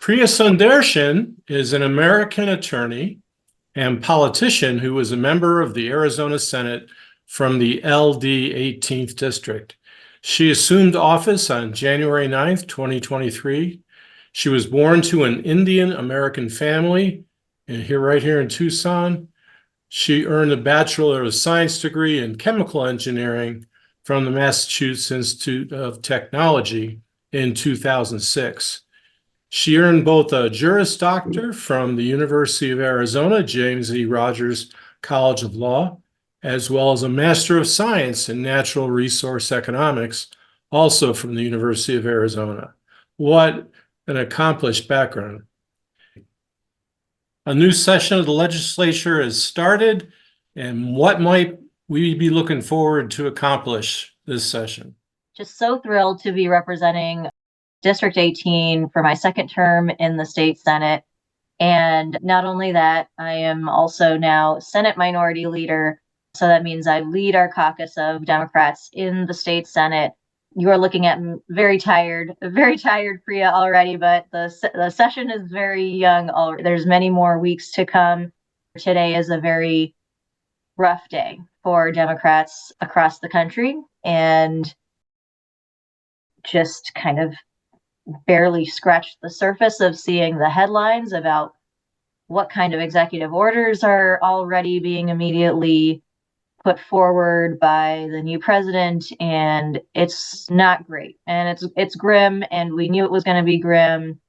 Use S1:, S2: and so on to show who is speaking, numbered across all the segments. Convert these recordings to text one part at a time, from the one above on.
S1: Priya Sundareshan is an American attorney and politician who was a member of the Arizona Senate from the LD18th district. She assumed office on January 9th, 2023. She was born to an Indian American family right here in Tucson. She earned a Bachelor of Science degree in chemical engineering from the Massachusetts Institute of Technology in 2006. She earned both a Juris Doctor from the University of Arizona, James E. Rogers College of Law, as well as a Master of Science in Natural Resource Economics, also from the University of Arizona. What an accomplished background. A new session of the legislature has started, and what might we be looking forward to accomplish this session?
S2: Just so thrilled to be representing District 18 for my second term in the state Senate. And not only that, I am also now Senate Minority Leader. So that means I lead our caucus of Democrats in the state Senate. You are looking at very tired, Priya, already, but the session is very young. There's many more weeks to come. Today is a very rough day for Democrats across the country, and just kind of barely scratched the surface of seeing the headlines about what kind of executive orders are already being immediately put forward by the new president, and it's not great, and it's grim, and we knew it was going to be grim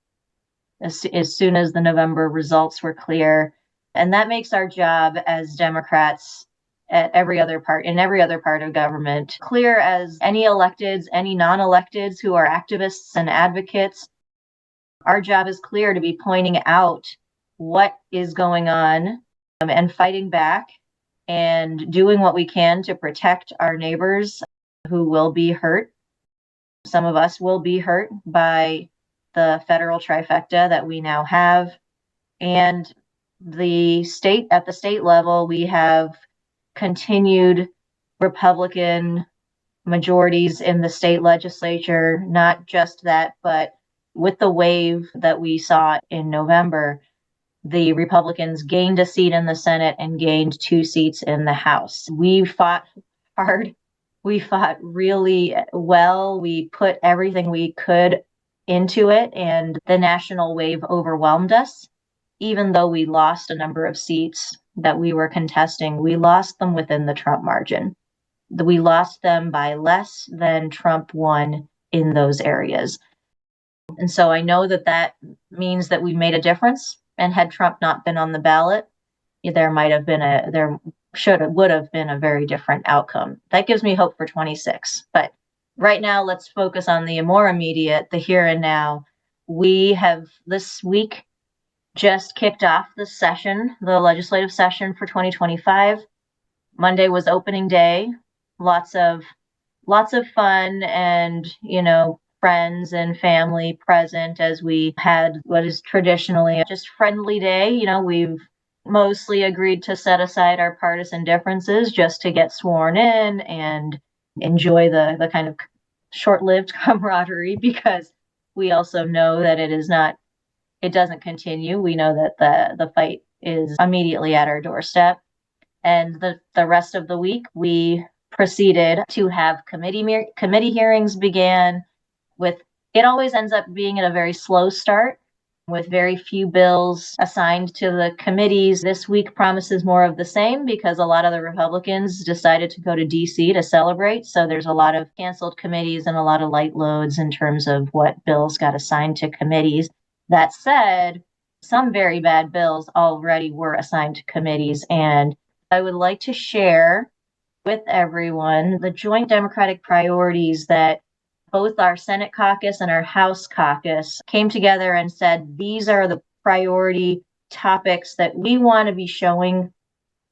S2: as soon as the November results were clear. And that makes our job as Democrats in every other part of government clear as any electeds, any non-electeds who are activists and advocates. Our job is clear, to be pointing out what is going on and fighting back and doing what we can to protect our neighbors who will be hurt. Some of us will be hurt by the federal trifecta that we now have. And at the state level, we have continued Republican majorities in the state legislature. Not just that, but with the wave that we saw in November, the Republicans gained a seat in the Senate and gained 2 seats in the House. We fought hard. We fought really well. We put everything we could into it, and the national wave overwhelmed us. Even though we lost a number of seats that we were contesting, we lost them within the Trump margin. We lost them by less than Trump won in those areas. And so I know that means that we made a difference. And had Trump not been on the ballot, would have been a very different outcome. That gives me hope for 26. But right now, let's focus on the more immediate, the here and now. We have this week just kicked off the legislative session for 2025. Monday was opening day. Lots of fun and, friends and family present as we had what is traditionally just friendly day. We've mostly agreed to set aside our partisan differences just to get sworn in and enjoy the kind of short-lived camaraderie, because we also know that it doesn't continue. We know that the fight is immediately at our doorstep. And the rest of the week, we proceeded to have committee hearings began. It always ends up being at a very slow start, with very few bills assigned to the committees. This week promises more of the same, because a lot of the Republicans decided to go to DC to celebrate. So there's a lot of canceled committees and a lot of light loads in terms of what bills got assigned to committees. That said, some very bad bills already were assigned to committees, and I would like to share with everyone the joint Democratic priorities that both our Senate caucus and our House caucus came together and said, these are the priority topics that we want to be showing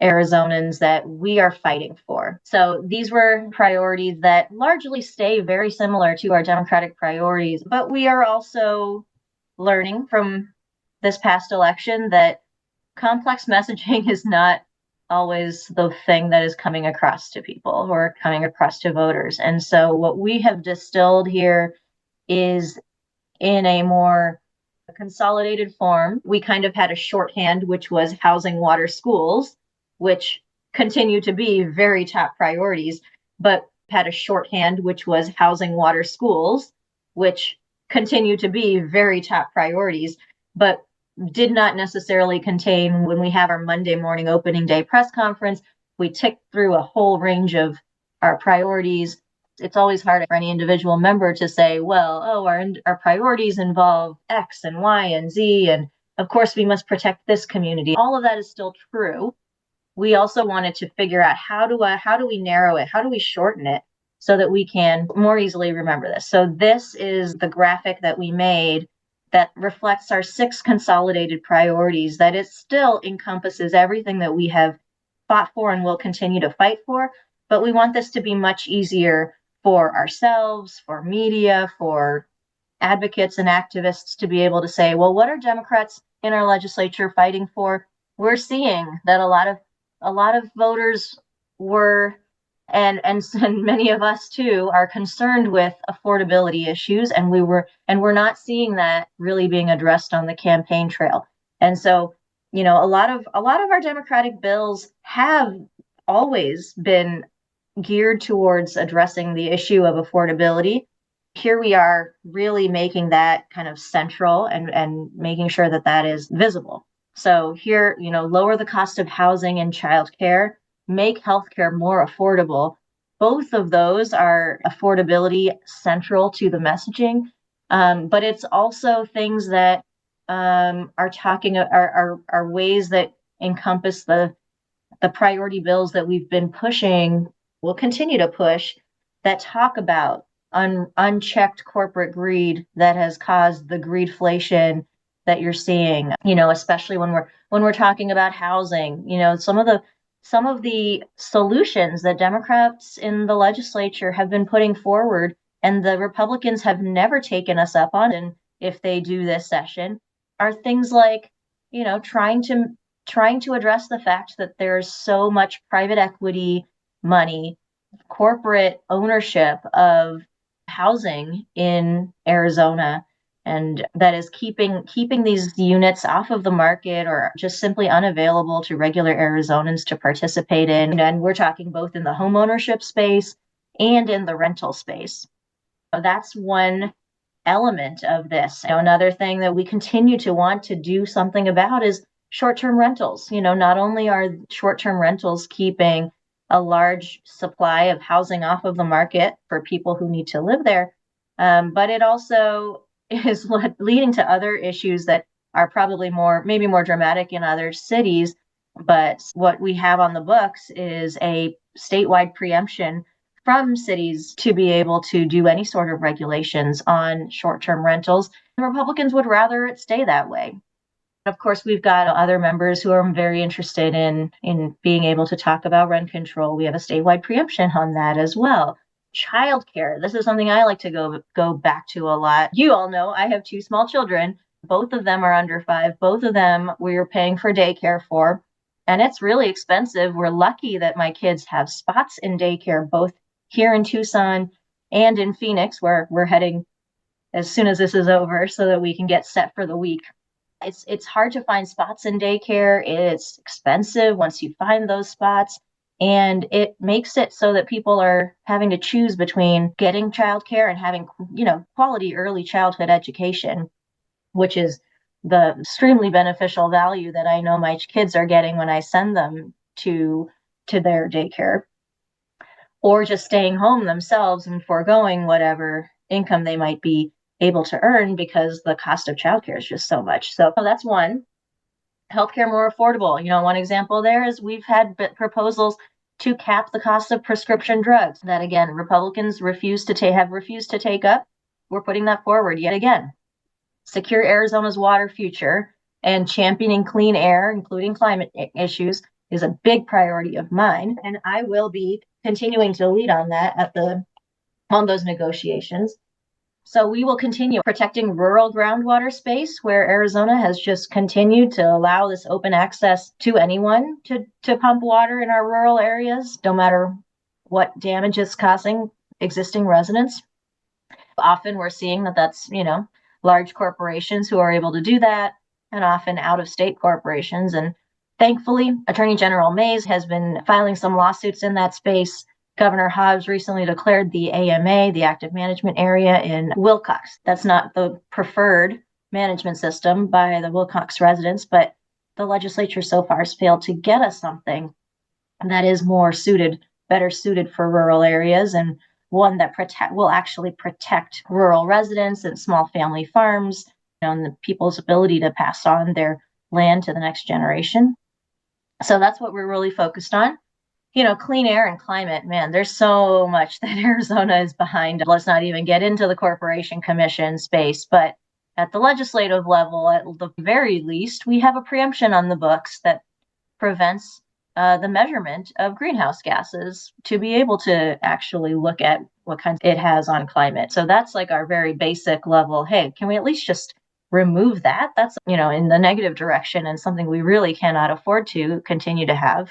S2: Arizonans that we are fighting for. So these were priorities that largely stay very similar to our Democratic priorities, but we are also learning from this past election that complex messaging is not always the thing that is coming across to people or coming across to voters. And so what we have distilled here is in a more consolidated form. We kind of had a shorthand, which was housing, water, schools, which continue to be very top priorities, but had a shorthand, which was housing, water, schools, which continue to be very top priorities, but did not necessarily contain, when we have our Monday morning opening day press conference, we tick through a whole range of our priorities. It's always hard for any individual member to say, well, oh, our priorities involve X and Y and Z, and of course we must protect this community. All of that is still true. We also wanted to figure out how do we narrow it? How do we shorten it so that we can more easily remember this? So this is the graphic that we made that reflects our 6 consolidated priorities, that it still encompasses everything that we have fought for and will continue to fight for. But we want this to be much easier for ourselves, for media, for advocates and activists to be able to say, well, what are Democrats in our legislature fighting for? We're seeing that a lot of voters were, and many of us too, are concerned with affordability issues, and we're not seeing that really being addressed on the campaign trail. And so, a lot of our Democratic bills have always been geared towards addressing the issue of affordability. Here we are really making that kind of central and making sure that that is visible. So here, lower the cost of housing and childcare, make healthcare more affordable. Both of those are affordability central to the messaging, but it's also things that are ways that encompass the priority bills that we've been pushing, will continue to push, that talk about unchecked corporate greed that has caused the greedflation that you're seeing, especially when we're talking about housing. Some of the solutions that Democrats in the legislature have been putting forward, and the Republicans have never taken us up on, and if they do this session, are things like, trying to address the fact that there's so much private equity money, corporate ownership of housing in Arizona, and that is keeping these units off of the market or just simply unavailable to regular Arizonans to participate in. And we're talking both in the homeownership space and in the rental space. That's one element of this. Another thing that we continue to want to do something about is short-term rentals. Not only are short-term rentals keeping a large supply of housing off of the market for people who need to live there, but it also is leading to other issues that are probably maybe more dramatic in other cities. But what we have on the books is a statewide preemption from cities to be able to do any sort of regulations on short-term rentals. The Republicans would rather it stay that way. Of course, we've got other members who are very interested in being able to talk about rent control. We have a statewide preemption on that as well. Childcare. This is something I like to go back to a lot. You all know I have 2 small children. Both of them are under 5. Both of them we're paying for daycare for, and it's really expensive. We're lucky that my kids have spots in daycare, both here in Tucson and in Phoenix, where we're heading as soon as this is over so that we can get set for the week. It's hard to find spots in daycare. It's expensive once you find those spots. And it makes it so that people are having to choose between getting childcare and having, quality early childhood education, which is the extremely beneficial value that I know my kids are getting when I send them to their daycare, or just staying home themselves and foregoing whatever income they might be able to earn because the cost of childcare is just so much. So that's one. Healthcare more affordable. One example there is we've had proposals to cap the cost of prescription drugs that, again, Republicans have refused to take up. We're putting that forward yet again. Secure Arizona's water future and championing clean air, including climate issues, is a big priority of mine, and I will be continuing to lead on that on those negotiations. So we will continue protecting rural groundwater space, where Arizona has just continued to allow this open access to anyone to pump water in our rural areas, no matter what damage it's causing existing residents. Often we're seeing that's large corporations who are able to do that, and often out-of-state corporations. And thankfully, Attorney General Mays has been filing some lawsuits in that space. Governor Hobbs recently declared the AMA, the Active Management Area, in Wilcox. That's not the preferred management system by the Wilcox residents, but the legislature so far has failed to get us something that is better suited for rural areas, and one that will actually protect rural residents and small family farms, and the people's ability to pass on their land to the next generation. So that's what we're really focused on. Clean air and climate, man, there's so much that Arizona is behind. Let's not even get into the Corporation Commission space, but at the legislative level, at the very least, we have a preemption on the books that prevents the measurement of greenhouse gases to be able to actually look at what kinds it has on climate. So that's like our very basic level. Hey, can we at least just remove that? That's, in the negative direction, and something we really cannot afford to continue to have.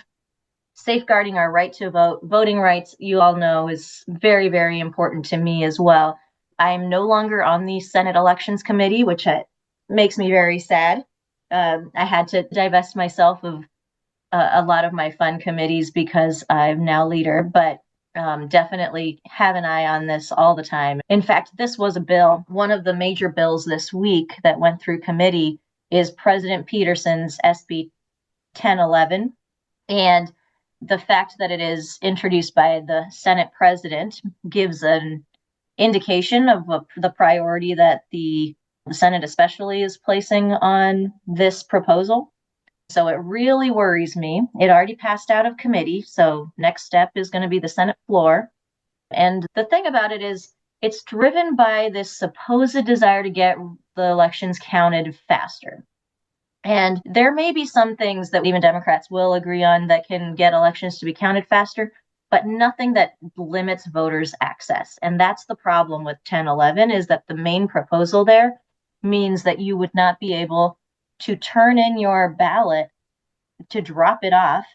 S2: Safeguarding our right to vote, voting rights, you all know, is very, very important to me as well. I am no longer on the Senate Elections Committee, which makes me very sad. I had to divest myself of a lot of my fun committees because I'm now leader, but definitely have an eye on this all the time. In fact, this was a bill. One of the major bills this week that went through committee is President Peterson's SB 1011. And the fact that it is introduced by the Senate president gives an indication of the priority that the Senate especially is placing on this proposal. So it really worries me. It already passed out of committee, so next step is going to be the Senate floor. And the thing about it is, it's driven by this supposed desire to get the elections counted faster. And there may be some things that even Democrats will agree on that can get elections to be counted faster, but nothing that limits voters' access. And that's the problem with 1011, is that the main proposal there means that you would not be able to turn in your ballot to drop it off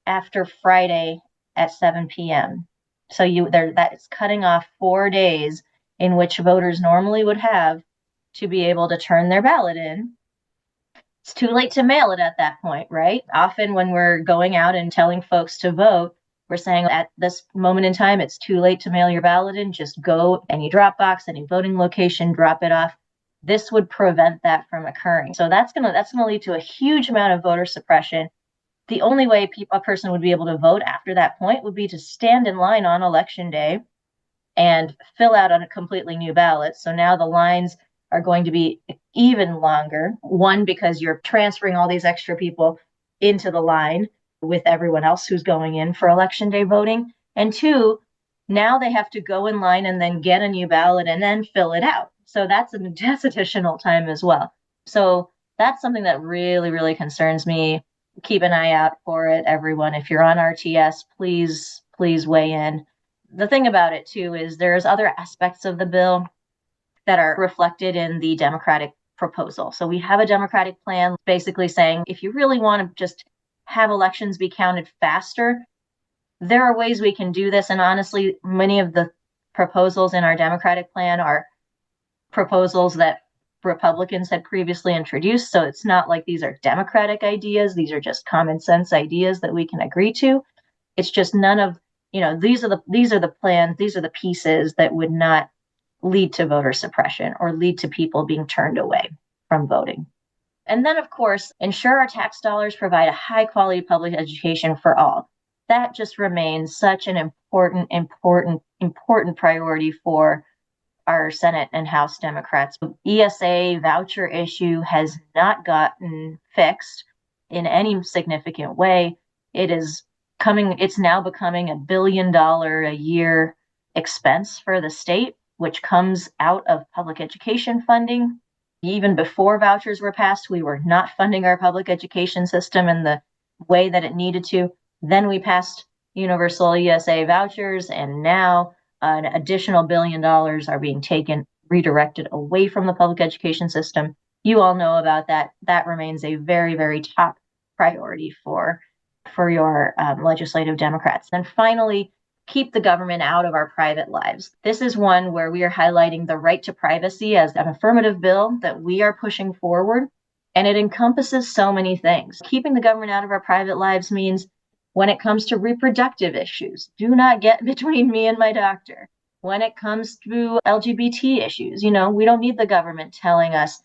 S2: after Friday at 7 p.m. So that is cutting off 4 days in which voters normally would have to be able to turn their ballot in. It's too late to mail it at that point, right? Often when we're going out and telling folks to vote, we're saying at this moment in time, it's too late to mail your ballot in. Just go any drop box, any voting location, drop it off. This would prevent that from occurring. So that's gonna lead to a huge amount of voter suppression. The only way a person would be able to vote after that point would be to stand in line on election day and fill out on a completely new ballot. So now the lines are going to be even longer. One, because you're transferring all these extra people into the line with everyone else who's going in for election day voting. And two, now they have to go in line and then get a new ballot and then fill it out. So that's additional time as well. So that's something that really, really concerns me. Keep an eye out for it, everyone. If you're on RTS, please weigh in. The thing about it, too, is there's other aspects of the bill that are reflected in the Democratic proposal. So we have a Democratic plan basically saying, if you really want to just have elections be counted faster, there are ways we can do this. And honestly, many of the proposals in our Democratic plan are proposals that Republicans had previously introduced. So it's not like these are Democratic ideas. These are just common sense ideas that we can agree to. It's just none of, these are the plans, these are the pieces that would not lead to voter suppression or lead to people being turned away from voting. And then, of course, ensure our tax dollars provide a high quality public education for all. That just remains such an important priority for our Senate and House Democrats. The ESA voucher issue has not gotten fixed in any significant way. It's now becoming $1 billion a year expense for the state, which comes out of public education funding. Even before vouchers were passed, we were not funding our public education system in the way that it needed to. Then we passed universal ESA vouchers, and now an additional $1 billion are being redirected away from the public education system. You all know about that. That remains a very, very top priority for your legislative Democrats. And finally, keep the government out of our private lives. This is one where we are highlighting the right to privacy as an affirmative bill that we are pushing forward. And it encompasses so many things. Keeping the government out of our private lives means when it comes to reproductive issues, do not get between me and my doctor. When it comes to LGBT issues, we don't need the government telling us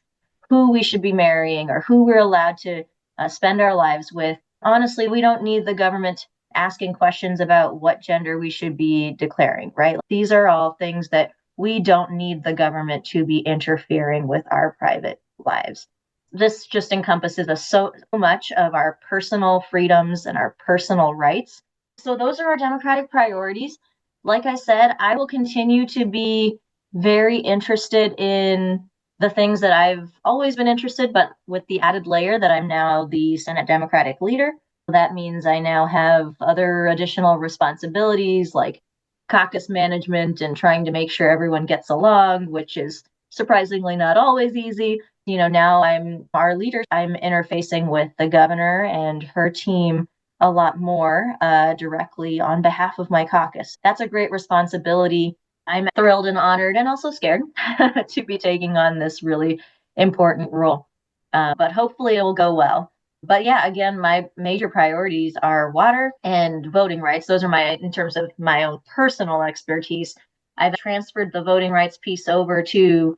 S2: who we should be marrying or who we're allowed to spend our lives with. Honestly, we don't need the government asking questions about what gender we should be declaring, right? These are all things that we don't need the government to be interfering with our private lives. This just encompasses so much of our personal freedoms and our personal rights. So those are our democratic priorities. Like I said, I will continue to be very interested in the things that I've always been interested, but with the added layer that I'm now the Senate Democratic leader. That means I now have other additional responsibilities like caucus management and trying to make sure everyone gets along, which is surprisingly not always easy. Now I'm our leader. I'm interfacing with the governor and her team a lot more directly on behalf of my caucus. That's a great responsibility. I'm thrilled and honored and also scared to be taking on this really important role. But hopefully it will go well. But yeah, again, my major priorities are water and voting rights. Those are in terms of my own personal expertise. I've transferred the voting rights piece over to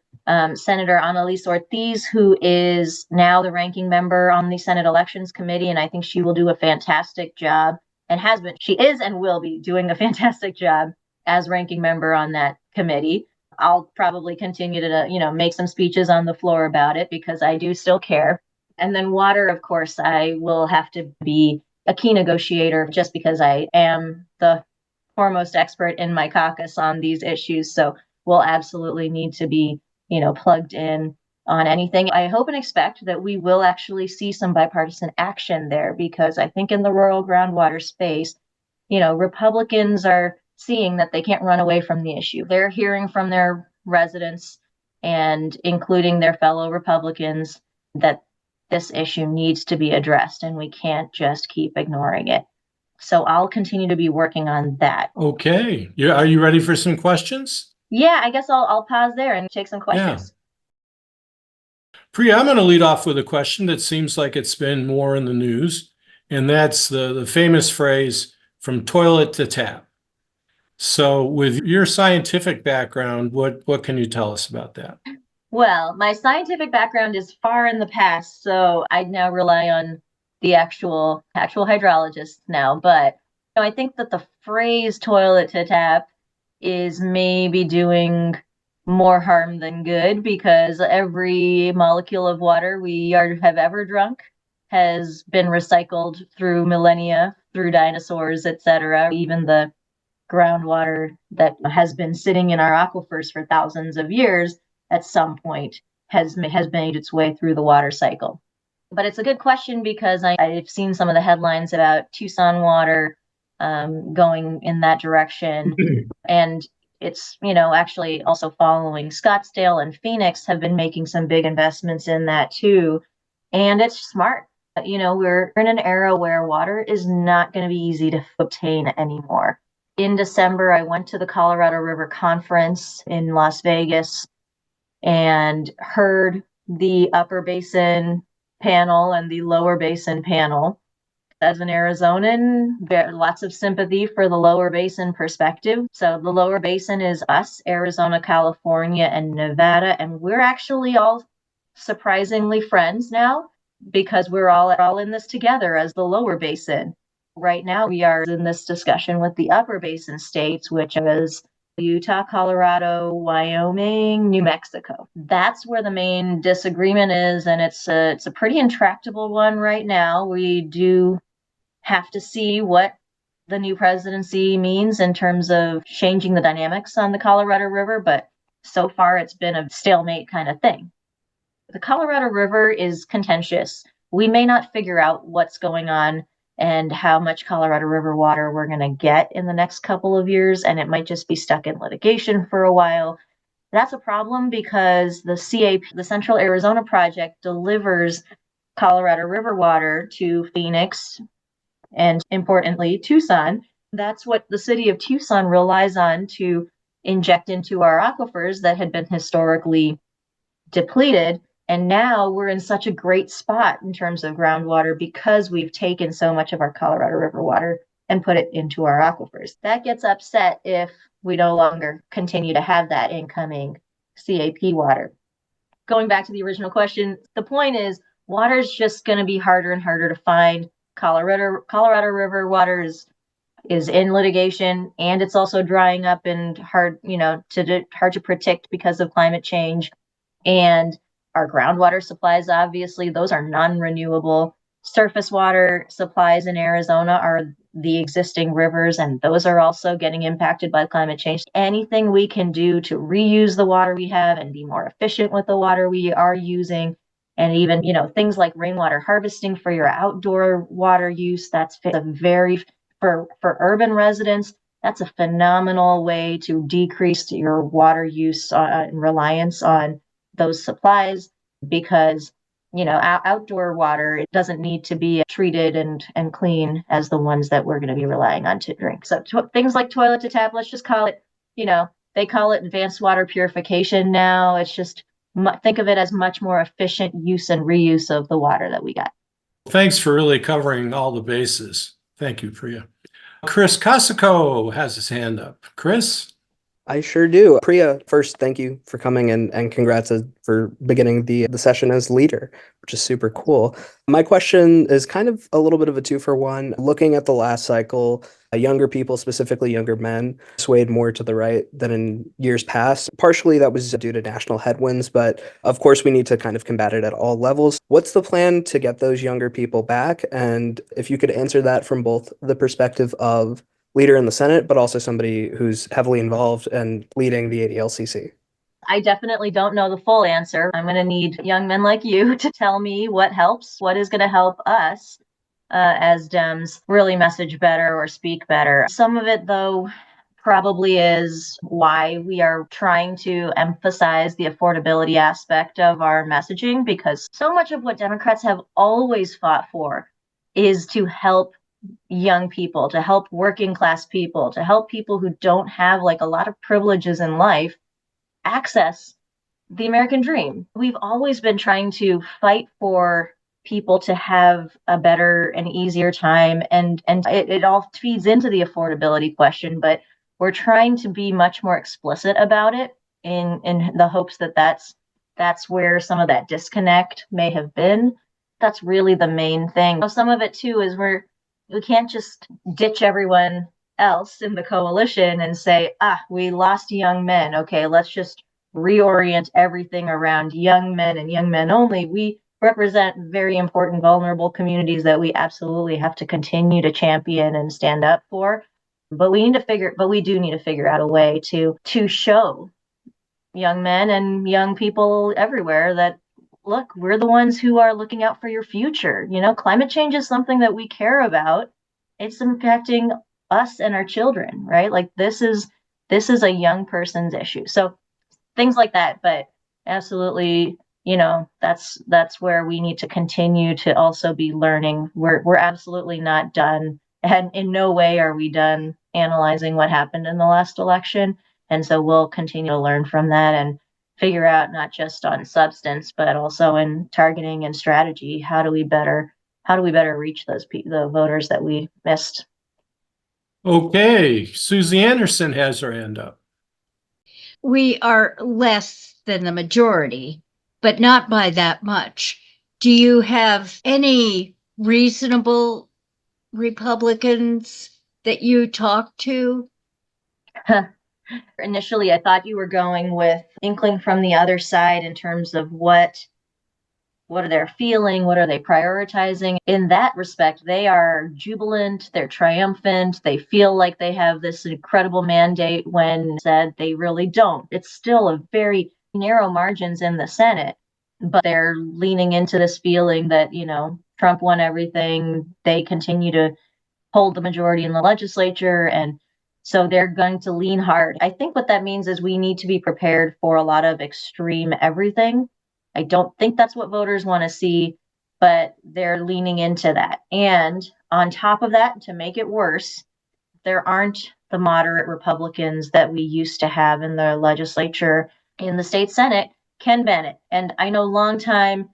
S2: Senator Annalise Ortiz, who is now the ranking member on the Senate Elections Committee, and I think she will do a fantastic job and has been. She is and will be doing a fantastic job as ranking member on that committee. I'll probably continue to, make some speeches on the floor about it because I do still care. And then water, of course, I will have to be a key negotiator just because I am the foremost expert in my caucus on these issues. So we'll absolutely need to be, plugged in on anything. I hope and expect that we will actually see some bipartisan action there because I think in the rural groundwater space, Republicans are seeing that they can't run away from the issue. They're hearing from their residents and including their fellow Republicans that this issue needs to be addressed and we can't just keep ignoring it. So I'll continue to be working on that.
S1: Okay. Are you ready for some questions?
S2: Yeah, I guess I'll pause there and take some questions.
S1: Yeah. Priya, I'm going to lead off with a question that seems like it's been more in the news, and that's the famous phrase, from toilet to tap. So with your scientific background, what can you tell us about that?
S2: Well, my scientific background is far in the past, so I now rely on the actual hydrologists now. But I think that the phrase toilet to tap is maybe doing more harm than good because every molecule of water have ever drunk has been recycled through millennia, through dinosaurs, etc. Even the groundwater that has been sitting in our aquifers for thousands of years at some point has made its way through the water cycle. But it's a good question because I've seen some of the headlines about Tucson water going in that direction. And it's, actually also following Scottsdale and Phoenix have been making some big investments in that too. And it's smart. We're in an era where water is not going to be easy to obtain anymore. In December, I went to the Colorado River Conference in Las Vegas and heard the upper basin panel and the lower basin panel. As an Arizonan, lots of sympathy for the lower basin perspective. So the lower basin is us, Arizona, California, and Nevada, and we're actually all surprisingly friends now because we're all in this together as the lower basin. Right now, we are in this discussion with the upper basin states, which is Utah, Colorado, Wyoming, New Mexico. That's where the main disagreement is, and it's a pretty intractable one right now. We do have to see what the new presidency means in terms of changing the dynamics on the Colorado River, but so far it's been a stalemate kind of thing. The Colorado River is contentious. We may not figure out what's going on and how much Colorado River water we're going to get in the next couple of years, and it might just be stuck in litigation for a while. That's a problem because the CAP, the Central Arizona Project, delivers Colorado River water to Phoenix and, importantly, Tucson. That's what the city of Tucson relies on to inject into our aquifers that had been historically depleted. And now we're in such a great spot in terms of groundwater because we've taken so much of our Colorado River water and put it into our aquifers. That gets upset if we no longer continue to have that incoming CAP water. Going back to the original question, the point is water is just going to be harder and harder to find. Colorado River water is in litigation, and it's also drying up and hard to predict because of climate change. And our groundwater supplies, obviously, those are non-renewable. Surface water supplies in Arizona are the existing rivers, and those are also getting impacted by climate change. Anything we can do to reuse the water we have and be more efficient with the water we are using, and even, things like rainwater harvesting for your outdoor water use, that's a very, for urban residents, that's a phenomenal way to decrease your water use and reliance on those supplies, because outdoor water, it doesn't need to be treated and clean as the ones that we're going to be relying on to drink. So things like toilet to tap, let's just call it, they call it advanced water purification now. It's just, think of it as much more efficient use and reuse of the water that we got.
S1: Thanks for really covering all the bases. Thank you, Priya. Chris Casico has his hand up. Chris?
S3: I sure do. Priya, first, thank you for coming and congrats for beginning the session as leader, which is super cool. My question is kind of a little bit of a 2-for-1. Looking at the last cycle, younger people, specifically younger men, swayed more to the right than in years past. Partially that was due to national headwinds, but of course we need to kind of combat it at all levels. What's the plan to get those younger people back? And if you could answer that from both the perspective of leader in the Senate, but also somebody who's heavily involved and leading the ADLCC.
S2: I definitely don't know the full answer. I'm going to need young men like you to tell me what helps, what is going to help us as Dems really message better or speak better. Some of it, though, probably is why we are trying to emphasize the affordability aspect of our messaging, because so much of what Democrats have always fought for is to help young people, to help working class people, to help people who don't have a lot of privileges in life access the American dream. We've always been trying to fight for people to have a better and easier time, and it all feeds into the affordability question, but we're trying to be much more explicit about it in the hopes that that's where some of that disconnect may have been. That's really the main thing. Some of it too is we can't just ditch everyone else in the coalition and say, we lost young men. Okay, let's just reorient everything around young men and young men only. We represent very important, vulnerable communities that we absolutely have to continue to champion and stand up for. But we do need to figure out a way to show young men and young people everywhere that, look, we're the ones who are looking out for your future. Climate change is something that we care about. It's impacting us and our children, right? This is a young person's issue. So things like that, but absolutely, that's where we need to continue to also be learning. We're absolutely not done, and in no way are we done analyzing what happened in the last election. And so we'll continue to learn from that and figure out, not just on substance, but also in targeting and strategy, how do we better reach the voters that we missed.
S1: Okay, Susie Anderson has her hand up.
S4: We are less than the majority, but not by that much. Do you have any reasonable Republicans that you talk to?
S2: Initially, I thought you were going with inkling from the other side in terms of what are they feeling, what are they prioritizing. In that respect, they are jubilant, they're triumphant, they feel like they have this incredible mandate, when said they really don't. It's still a very narrow margins in the Senate, but they're leaning into this feeling that, Trump won everything. They continue to hold the majority in the legislature, and so they're going to lean hard. I think what that means is we need to be prepared for a lot of extreme everything. I don't think that's what voters want to see, but they're leaning into that. And on top of that, to make it worse, there aren't the moderate Republicans that we used to have in the legislature. In the state Senate, Ken Bennett. And I know longtime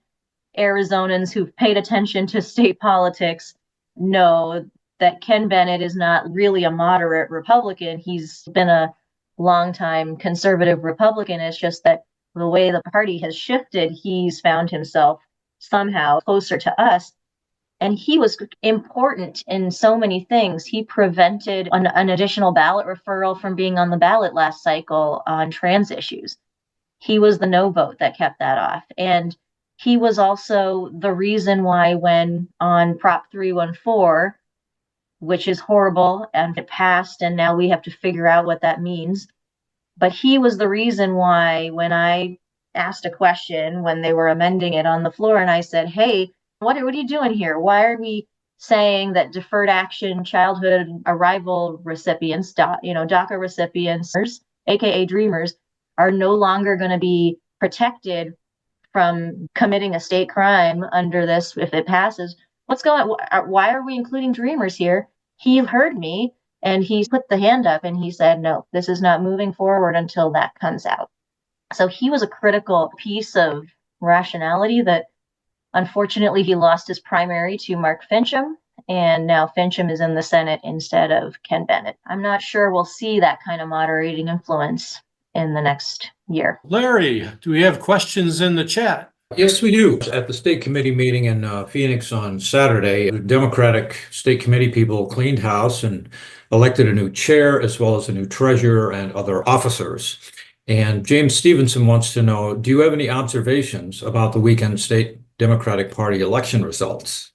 S2: Arizonans who've paid attention to state politics know that Ken Bennett is not really a moderate Republican. He's been a longtime conservative Republican. It's just that the way the party has shifted, he's found himself somehow closer to us. And he was important in so many things. He prevented an additional ballot referral from being on the ballot last cycle on trans issues. He was the no vote that kept that off. And he was also the reason why when on Prop 314, which is horrible and it passed, and now we have to figure out what that means. But he was the reason why when I asked a question when they were amending it on the floor and I said, hey, what are you doing here? Why are we saying that deferred action childhood arrival recipients, DACA recipients, aka Dreamers, are no longer going to be protected from committing a state crime under this if it passes? What's going on? Why are we including Dreamers here? He heard me and he put the hand up and he said, no, this is not moving forward until that comes out. So he was a critical piece of rationality that unfortunately he lost his primary to Mark Fincham. And now Fincham is in the Senate instead of Ken Bennett. I'm not sure we'll see that kind of moderating influence in the next year.
S1: Larry, do we have questions in the chat?
S5: Yes, we do. At the state committee meeting in Phoenix on Saturday, the Democratic state committee people cleaned house and elected a new chair as well as a new treasurer and other officers. And James Stevenson wants to know, do you have any observations about the weekend state Democratic Party election results?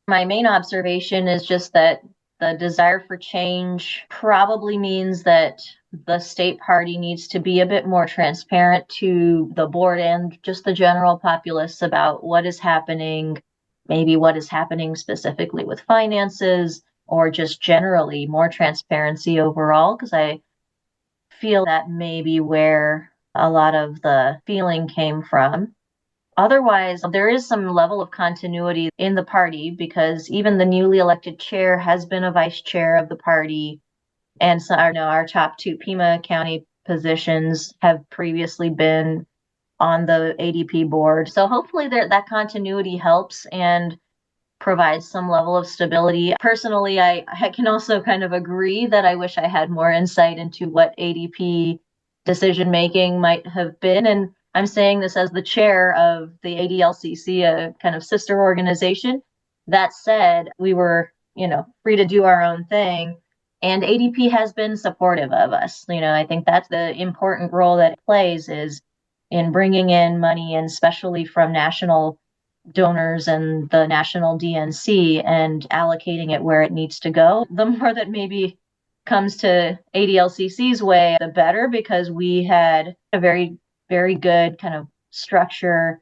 S2: My main observation is just that the desire for change probably means that the state party needs to be a bit more transparent to the board and just the general populace about what is happening, maybe what is happening specifically with finances, or just generally more transparency overall, because I feel that may be where a lot of the feeling came from. Otherwise, there is some level of continuity in the party because even the newly elected chair has been a vice chair of the party. And so our top two Pima County positions have previously been on the ADP board. So hopefully that continuity helps and provides some level of stability. Personally, I can also kind of agree that I wish I had more insight into what ADP decision making might have been. And I'm saying this as the chair of the ADLCC, a kind of sister organization. That said, we were, free to do our own thing. And ADP has been supportive of us. I think that's the important role that it plays is in bringing in money, and especially from national donors and the national DNC, and allocating it where it needs to go. The more that maybe comes to ADLCC's way, the better, because we had a very, very good kind of structure.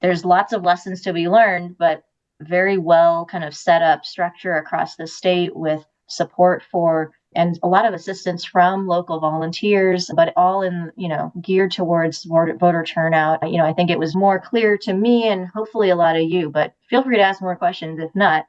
S2: There's lots of lessons to be learned, but very well kind of set up structure across the state with support for and a lot of assistance from local volunteers, but all in, geared towards voter turnout. I think it was more clear to me and hopefully a lot of you, but feel free to ask more questions if not,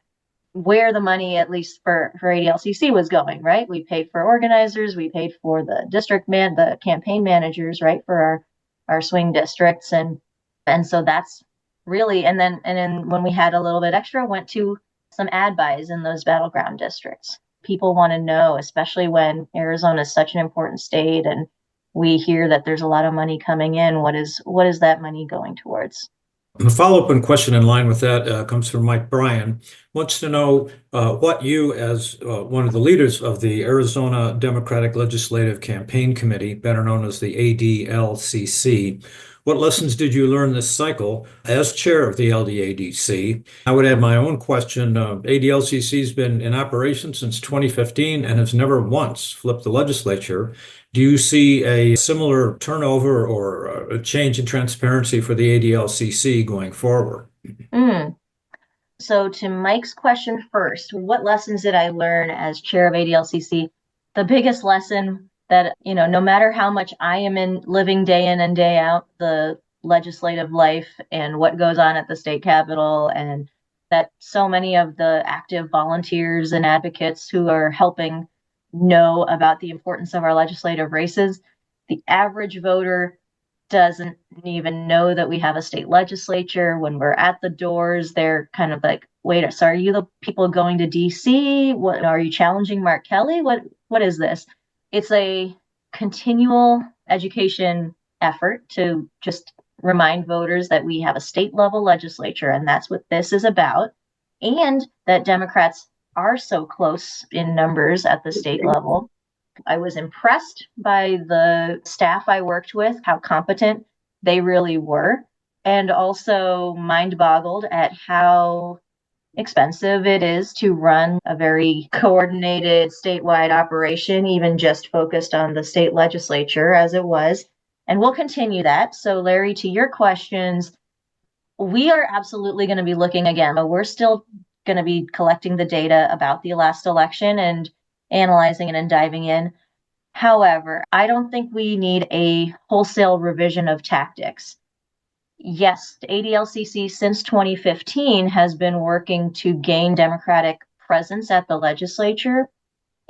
S2: where the money, at least for ADLCC, was going, right? We paid for organizers, we paid for the the campaign managers, right, for our swing districts. And so that's really, and then when we had a little bit extra, went to some ad buys in those battleground districts. People want to know, especially when Arizona is such an important state and we hear that there's a lot of money coming in. What is that money going towards?
S5: A follow-up question in line with that comes from Mike Bryan. Wants to know what you, as one of the leaders of the Arizona Democratic Legislative Campaign Committee, better known as the ADLCC, what lessons did you learn this cycle as chair of the LDADC? I would add my own question. ADLCC has been in operation since 2015 and has never once flipped the legislature. Do you see a similar turnover or a change in transparency for the ADLCC going forward?
S2: So to Mike's question first, what lessons did I learn as chair of ADLCC? The biggest lesson that, no matter how much I am living day in and day out, the legislative life and what goes on at the state capitol, and that so many of the active volunteers and advocates who are helping know about the importance of our legislative races. The average voter doesn't even know that we have a state legislature. When we're at the doors, they're kind of like, wait, so are you the people going to DC? What are you challenging Mark Kelly? What is this? It's a continual education effort to just remind voters that we have a state level legislature, and that's what this is about, and that Democrats are so close in numbers at the state level. I was impressed by the staff I worked with, how competent they really were, and also mind boggled at how expensive it is to run a very coordinated statewide operation, even just focused on the state legislature as it was. And we'll continue that. So, Larry, to your questions, we are absolutely going to be looking again, but we're still going to be collecting the data about the last election and analyzing it and diving in. However, I don't think we need a wholesale revision of tactics. Yes, ADLCC since 2015 has been working to gain Democratic presence at the legislature.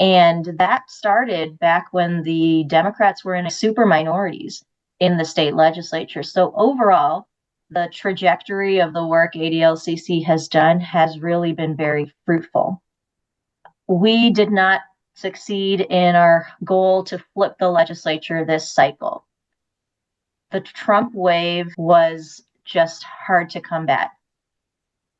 S2: And that started back when the Democrats were in super minorities in the state legislature. So overall, the trajectory of the work ADLCC has done has really been very fruitful. We did not succeed in our goal to flip the legislature this cycle. The Trump wave was just hard to combat.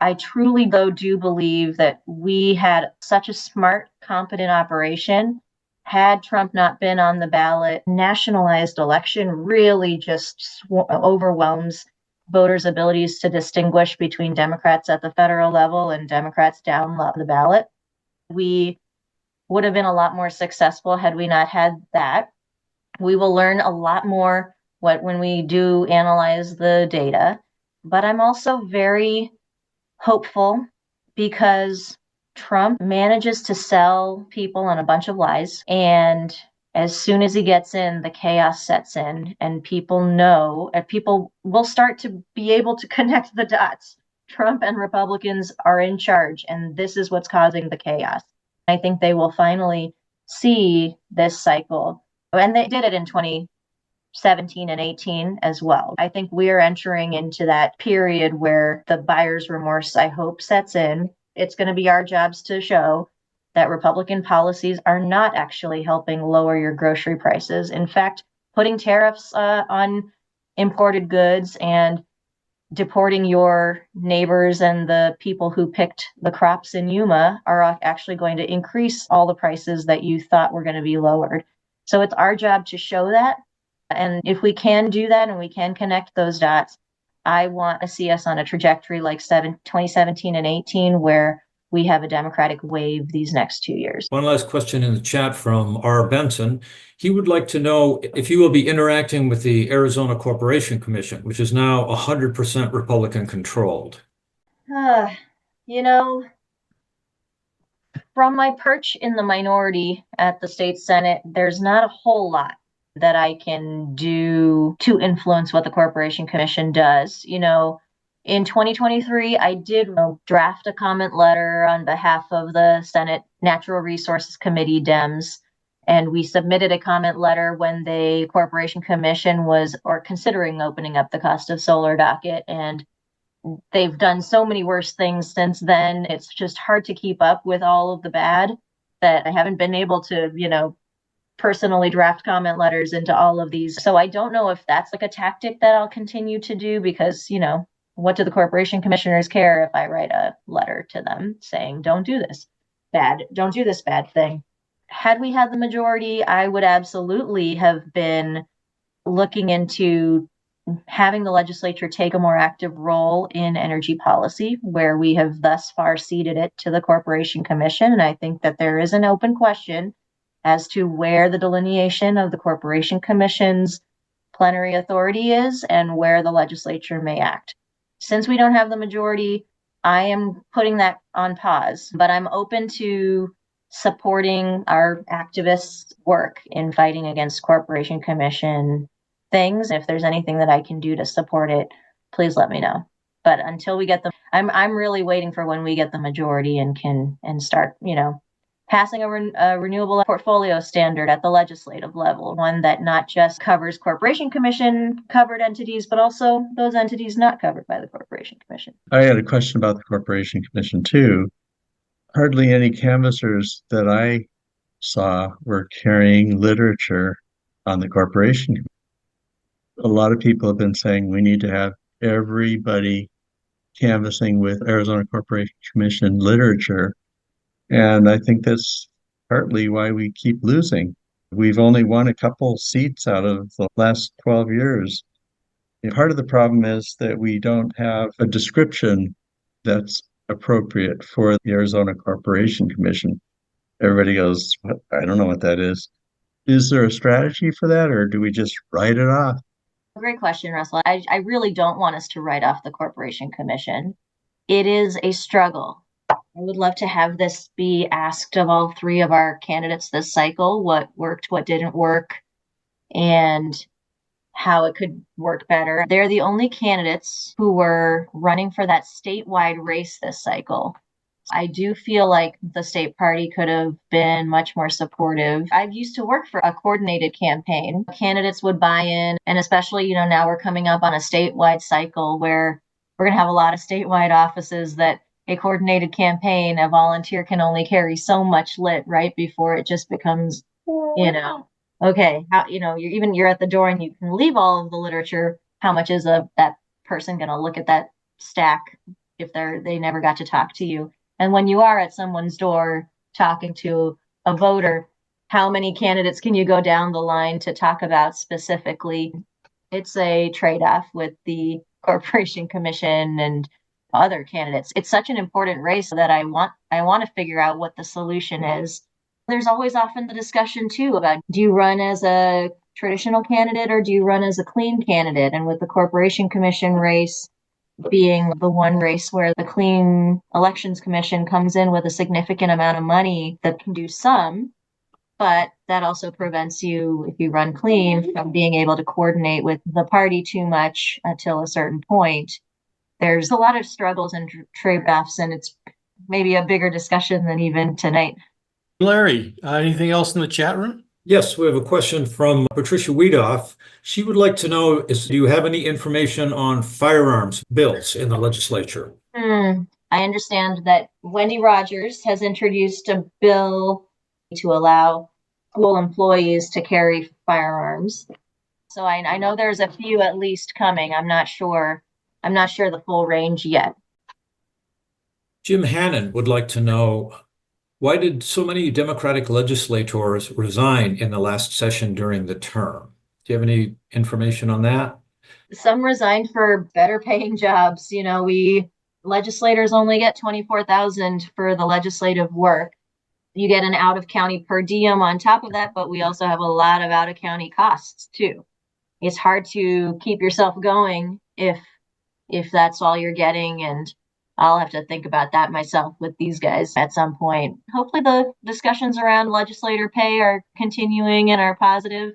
S2: I truly, though, do believe that we had such a smart, competent operation. Had Trump not been on the ballot, nationalized election really just overwhelms voters' abilities to distinguish between Democrats at the federal level and Democrats down the ballot. We would have been a lot more successful had we not had that. We will learn a lot more when we do analyze the data, but I'm also very hopeful because Trump manages to sell people on a bunch of lies. And as soon as he gets in, the chaos sets in and people know, and people will start to be able to connect the dots. Trump and Republicans are in charge, and this is what's causing the chaos. I think they will finally see this cycle. And they did it in 2017 and 18 as well. I think we're entering into that period where the buyer's remorse, I hope, sets in. It's going to be our jobs to show that Republican policies are not actually helping lower your grocery prices. In fact, putting tariffs on imported goods and deporting your neighbors and the people who picked the crops in Yuma are actually going to increase all the prices that you thought were going to be lowered. So it's our job to show that. And if we can do that and we can connect those dots, I want to see us on a trajectory like 2017 and 18, where we have a Democratic wave these next 2 years.
S5: One last question in the chat from R. Benson. He would like to know if you will be interacting with the Arizona Corporation Commission, which is now 100% Republican controlled.
S2: You know, from my perch in the minority at the state Senate, there's not a whole lot that I can do to influence what the Corporation Commission does. You know, in 2023, I did draft a comment letter on behalf of the Senate Natural Resources Committee Dems, and we submitted a comment letter when the Corporation Commission was considering opening up the cost of solar docket, and they've done so many worse things since then. It's just hard to keep up with all of the bad that I haven't been able to, personally draft comment letters into all of these. So I don't know if that's like a tactic that I'll continue to do because, what do the corporation commissioners care if I write a letter to them saying, don't do this bad thing. Had we had the majority, I would absolutely have been looking into having the legislature take a more active role in energy policy, where we have thus far ceded it to the Corporation Commission. And I think that there is an open question as to where the delineation of the Corporation Commission's plenary authority is and where the legislature may act. Since we don't have the majority, I am putting that on pause, but I'm open to supporting our activists' work in fighting against Corporation Commission things. If there's anything that I can do to support it, please let me know. But until we get I'm really waiting for when we get the majority and can start, passing a renewable portfolio standard at the legislative level, one that not just covers Corporation Commission covered entities, but also those entities not covered by the Corporation Commission.
S6: I had a question about the Corporation Commission too. Hardly any canvassers that I saw were carrying literature on the Corporation Commission. A lot of people have been saying we need to have everybody canvassing with Arizona Corporation Commission literature. And I think that's partly why we keep losing. We've only won a couple seats out of the last 12 years. And part of the problem is that we don't have a description that's appropriate for the Arizona Corporation Commission. Everybody goes, I don't know what that is. Is there a strategy for that, or do we just write it off?
S2: Great question, Russell. I really don't want us to write off the Corporation Commission. It is a struggle. I would love to have this be asked of all three of our candidates this cycle, what worked, what didn't work, and how it could work better. They're the only candidates who were running for that statewide race this cycle. I do feel like the state party could have been much more supportive. I used to work for a coordinated campaign. Candidates would buy in, and especially, now we're coming up on a statewide cycle where we're going to have a lot of statewide offices that a coordinated campaign, a volunteer can only carry so much lit right before it just becomes, okay, how, you're at the door and you can leave all of the literature. How much is that person going to look at that stack if they never got to talk to you? And when you are at someone's door talking to a voter, how many candidates can you go down the line to talk about specifically? It's a trade-off with the Corporation Commission and other candidates. It's such an important race that I want to figure out what the solution is. There's always often the discussion too about, do you run as a traditional candidate or do you run as a clean candidate? And with the Corporation Commission race being the one race where the Clean Elections Commission comes in with a significant amount of money that can do some, but that also prevents you, if you run clean, from being able to coordinate with the party too much until a certain point. There's a lot of struggles and trade-offs, and it's maybe a bigger discussion than even tonight.
S1: Larry, anything else in the chat room?
S5: Yes, we have a question from Patricia Weedoff. She would like to know, do you have any information on firearms bills in the legislature?
S2: I understand that Wendy Rogers has introduced a bill to allow school employees to carry firearms. So I know there's a few at least coming. I'm not sure the full range yet.
S5: Jim Hannon would like to know, why did so many Democratic legislators resign in the last session during the term? Do you have any information on that?
S2: Some resigned for better paying jobs. We legislators only get $24,000 for the legislative work. You get an out of county per diem on top of that, but we also have a lot of out of county costs too. It's hard to keep yourself going if that's all you're getting, and I'll have to think about that myself with these guys at some point. Hopefully the discussions around legislator pay are continuing and are positive.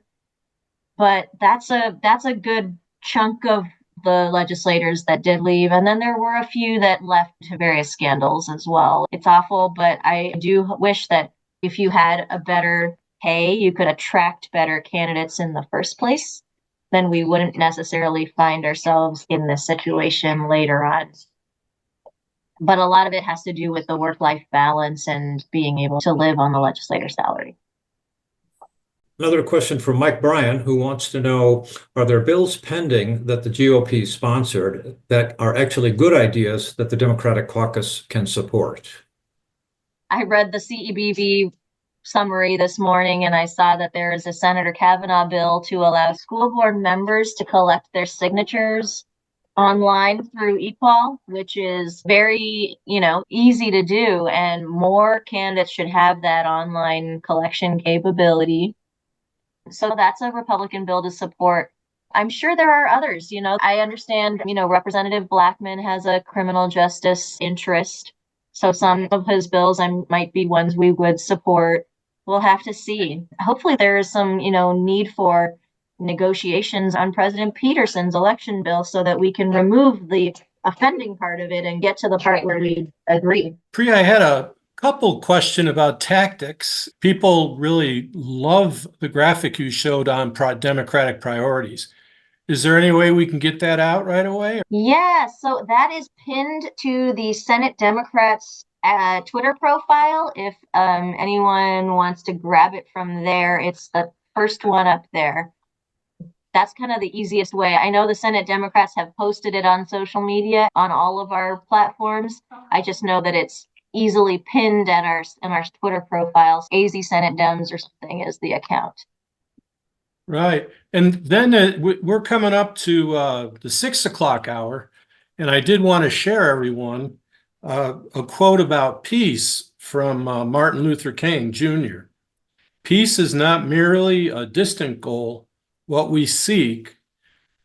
S2: But that's a good chunk of the legislators that did leave. And then there were a few that left to various scandals as well. It's awful, but I do wish that if you had a better pay, you could attract better candidates in the first place. Then we wouldn't necessarily find ourselves in this situation later on. But a lot of it has to do with the work-life balance and being able to live on the legislator's salary.
S5: Another question from Mike Bryan, who wants to know, are there bills pending that the GOP sponsored that are actually good ideas that the Democratic caucus can support?
S2: I read the CEBV summary this morning, and I saw that there is a Senator Kavanaugh bill to allow school board members to collect their signatures online through eQual, which is very, easy to do, and more candidates should have that online collection capability. So that's a Republican bill to support. I'm sure there are others. I understand, Representative Blackman has a criminal justice interest. So some of his bills might be ones we would support. We'll have to see. Hopefully there is some, need for negotiations on President Peterson's election bill so that we can remove the offending part of it and get to the part where we agree.
S1: Priya, I had a Couple question about tactics. People really love the graphic you showed on Democratic priorities. Is there any way we can get that out right away?
S2: Yeah, so that is pinned to the Senate Democrats Twitter profile. If anyone wants to grab it from there, it's the first one up there. That's kind of the easiest way. I know the Senate Democrats have posted it on social media on all of our platforms. I just know that it's easily pinned at our Twitter profiles. AZ Senate Dems or something is the account.
S1: Right. And then we're coming up to the 6 o'clock hour. And I did want to share everyone a quote about peace from Martin Luther King Jr. Peace is not merely a distant goal, what we seek,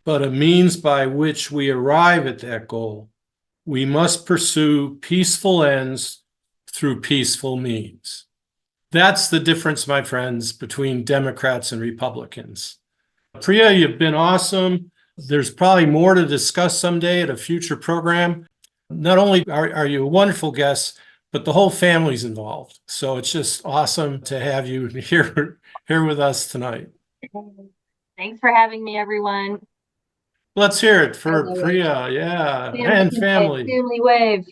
S1: but a means by which we arrive at that goal. We must pursue peaceful ends through peaceful means. That's the difference, my friends, between Democrats and Republicans. Priya, you've been awesome. There's probably more to discuss someday at a future program. Not only are you a wonderful guest, but the whole family's involved. So it's just awesome to have you here with us tonight.
S2: Thanks for having me, everyone.
S1: Let's hear it for Priya. Yeah, and family.
S2: Family wave.